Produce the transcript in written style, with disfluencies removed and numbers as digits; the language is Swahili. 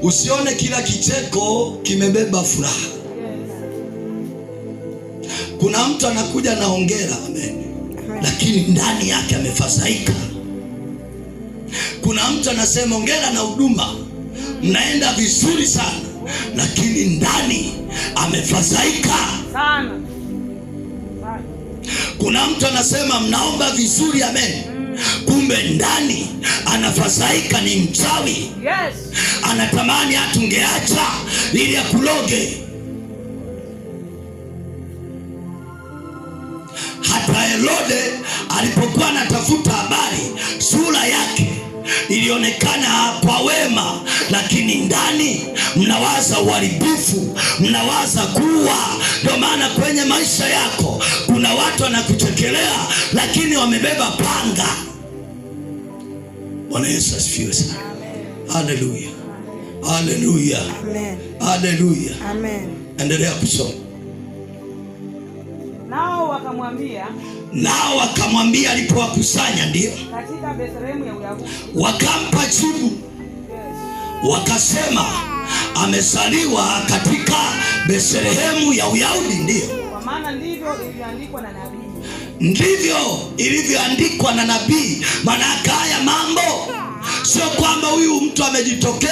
Usione kila kicheko kimebeba furaha. Kuna mtu anakuja na hongera, amen, lakini ndani yake amefadhaika. Kuna mtu anasema hongera na huduma, mnaenda vizuri sana, lakini ndani amefadhaika sana. Kuna mtu anasema mnaomba vizuri, amen, kumbe ndani anafadhaika, ni mchawi. Yes. Anatamani atungeacha ili akuloge. Hata Herode alipokuwa anatafuta habari, sura yake ilionekana kwa wema, lakini ndani mnawaza uharibifu, mnawaza kuwa. Ndio maana kwenye maisha yako kuna watu wanakuchekelea, lakini wamebeba panga. Bwana Yesu asifiwe sana. Haleluya, haleluya, haleluya. Endelea kusoma. Nao wakamwambia alipowakusanya, ndio katika Bethlehemu ya Uyahudi, wakampa jibu, wakasema amezaliwa katika Bethlehemu ya Uyahudi, ndio kwa maana ndivyo ilivyoandikwa na nabii. Ndivyo ilivyoandikwa na nabii. Maana haya mambo sio kwamba huyu mtu amejitokeza.